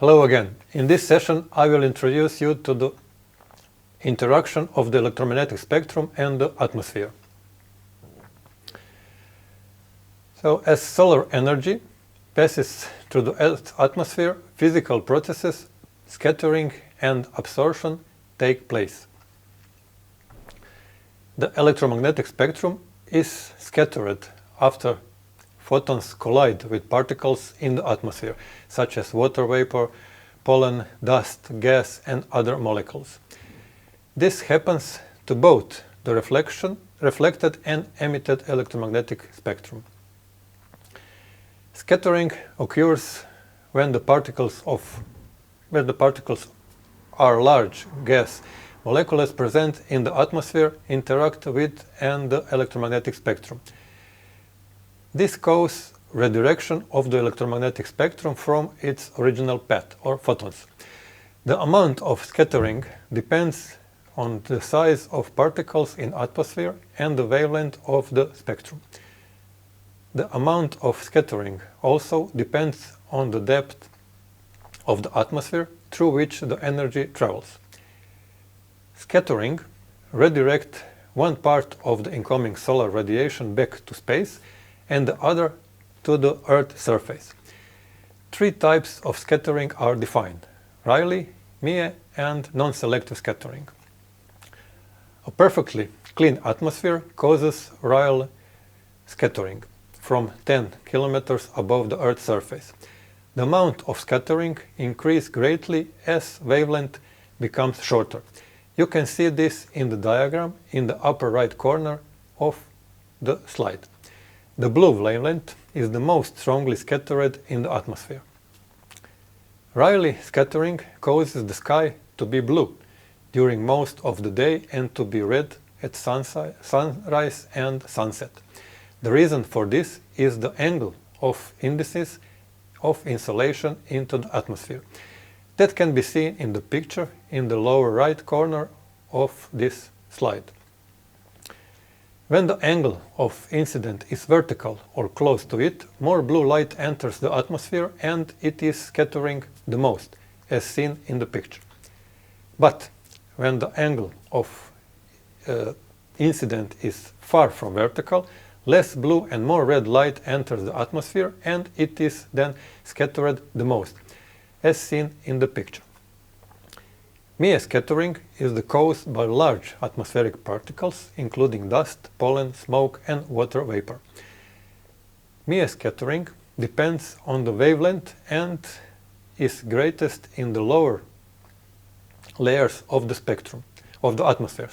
Hello again. In this session I will introduce you to the interaction of the electromagnetic spectrum and the atmosphere. So, as solar energy passes through the Earth's atmosphere, physical processes, scattering and absorption take place. The electromagnetic spectrum is scattered after photons collide with particles in the atmosphere, such as water vapor, pollen, dust, gas and other molecules. This happens to both the reflected and emitted electromagnetic spectrum. Scattering occurs when the particles are large gas molecules present in the atmosphere interact with the electromagnetic spectrum. This causes redirection of the electromagnetic spectrum from its original path, or photons. The amount of scattering depends on the size of particles in atmosphere and the wavelength of the spectrum. The amount of scattering also depends on the depth of the atmosphere through which the energy travels. Scattering redirects one part of the incoming solar radiation back to space and the other to the Earth's surface. Three types of scattering are defined: Rayleigh, Mie and non-selective scattering. A perfectly clean atmosphere causes Rayleigh scattering from 10 kilometers above the Earth's surface. The amount of scattering increases greatly as wavelength becomes shorter. You can see this in the diagram in the upper right corner of the slide. The blue wavelength is the most strongly scattered in the atmosphere. Rayleigh scattering causes the sky to be blue during most of the day and to be red at sunrise and sunset. The reason for this is the angle of indices of insolation into the atmosphere. That can be seen in the picture in the lower right corner of this slide. When the angle of incident is vertical or close to it, more blue light enters the atmosphere and it is scattering the most, as seen in the picture. But when the angle of incident is far from vertical, less blue and more red light enters the atmosphere and it is then scattered the most, as seen in the picture. Mie scattering is caused by large atmospheric particles, including dust, pollen, smoke and water vapor. Mie scattering depends on the wavelength and is greatest in the lower layers of the spectrum, of the atmosphere,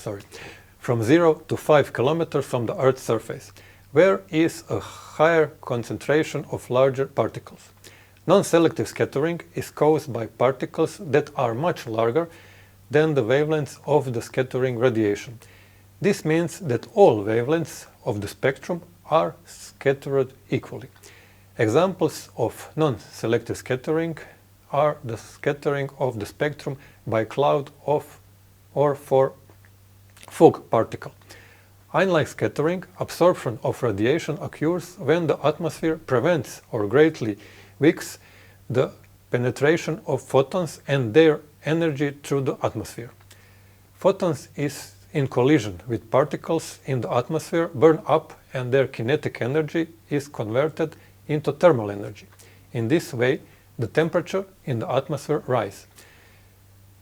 from 0 to 5 kilometers from the Earth's surface, where is a higher concentration of larger particles. Non-selective scattering is caused by particles that are much larger than the wavelengths of the scattering radiation. This means that all wavelengths of the spectrum are scattered equally. Examples of non-selective scattering are the scattering of the spectrum by cloud or for fog particle. Unlike scattering, absorption of radiation occurs when the atmosphere prevents or greatly weakens the penetration of photons and their energy through the atmosphere. Photons is in collision with particles in the atmosphere burn up and their kinetic energy is converted into thermal energy. In this way, the temperature in the atmosphere rises.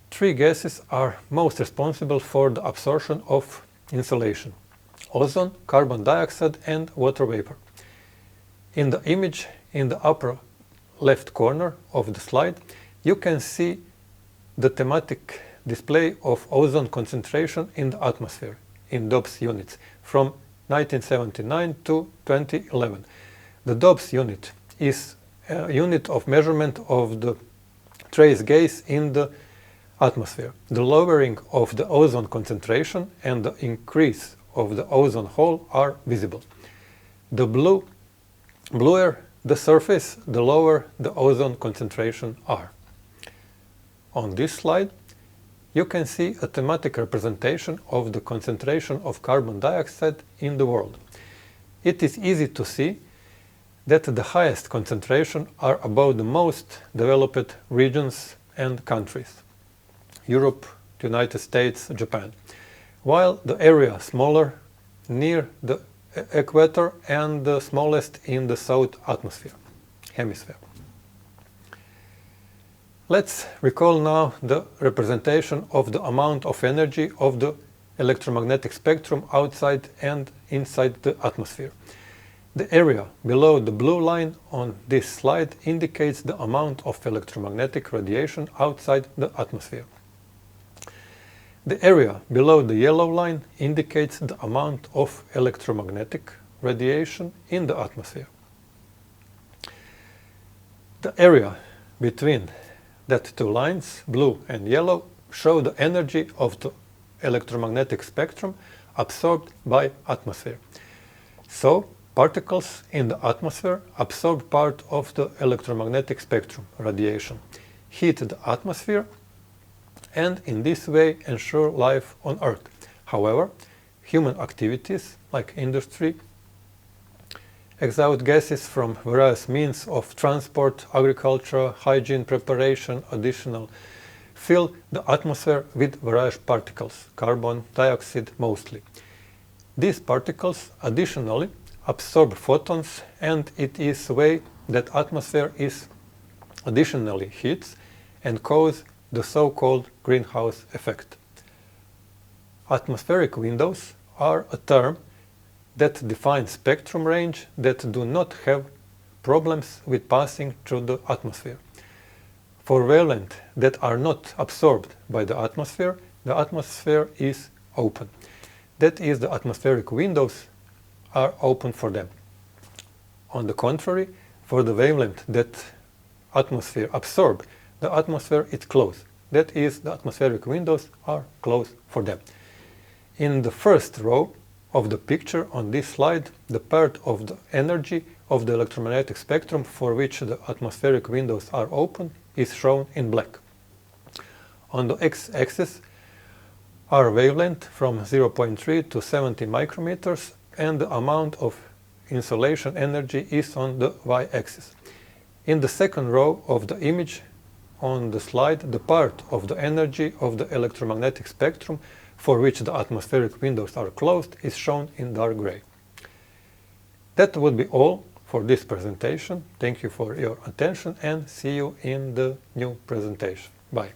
Three gases are most responsible for the absorption of insolation: ozone, carbon dioxide and water vapor. In the image in the upper left corner of the slide, you can see the thematic display of ozone concentration in the atmosphere in Dobbs units from 1979 to 2011. The Dobbs unit is a unit of measurement of the trace gas in the atmosphere. The lowering of the ozone concentration and the increase of the ozone hole are visible. The bluer the surface, the lower the ozone concentration are. On this slide, you can see a thematic representation of the concentration of carbon dioxide in the world. It is easy to see that the highest concentration are about the most developed regions and countries, Europe, United States, Japan, while the area smaller near the equator and the smallest in the south hemisphere. Let's recall now the representation of the amount of energy of the electromagnetic spectrum outside and inside the atmosphere. The area below the blue line on this slide indicates the amount of electromagnetic radiation outside the atmosphere. The area below the yellow line indicates the amount of electromagnetic radiation in the atmosphere. The area between that two lines, blue and yellow, show the energy of the electromagnetic spectrum absorbed by atmosphere. So, particles in the atmosphere absorb part of the electromagnetic spectrum radiation, heat the atmosphere, and in this way ensure life on Earth. However, human activities like industry, exhaust gases from various means of transport, agriculture, hygiene, preparation, additional fill the atmosphere with various particles, carbon dioxide mostly. These particles additionally absorb photons, and it is the way that atmosphere is additionally heats and cause the so-called greenhouse effect. Atmospheric windows are a term that defines spectrum range that do not have problems with passing through the atmosphere. For wavelengths that are not absorbed by the atmosphere is open. That is, the atmospheric windows are open for them. On the contrary, for the wavelength that atmosphere absorb, the atmosphere is closed. That is, the atmospheric windows are closed for them. In the first row of the picture on this slide, the part of the energy of the electromagnetic spectrum for which the atmospheric windows are open is shown in black. On the x-axis are wavelength from 0.3 to 70 micrometers, and the amount of insolation energy is on the y-axis. In the second row of the image on the slide, the part of the energy of the electromagnetic spectrum for which the atmospheric windows are closed is shown in dark gray. That would be all for this presentation. Thank you for your attention and see you in the new presentation. Bye.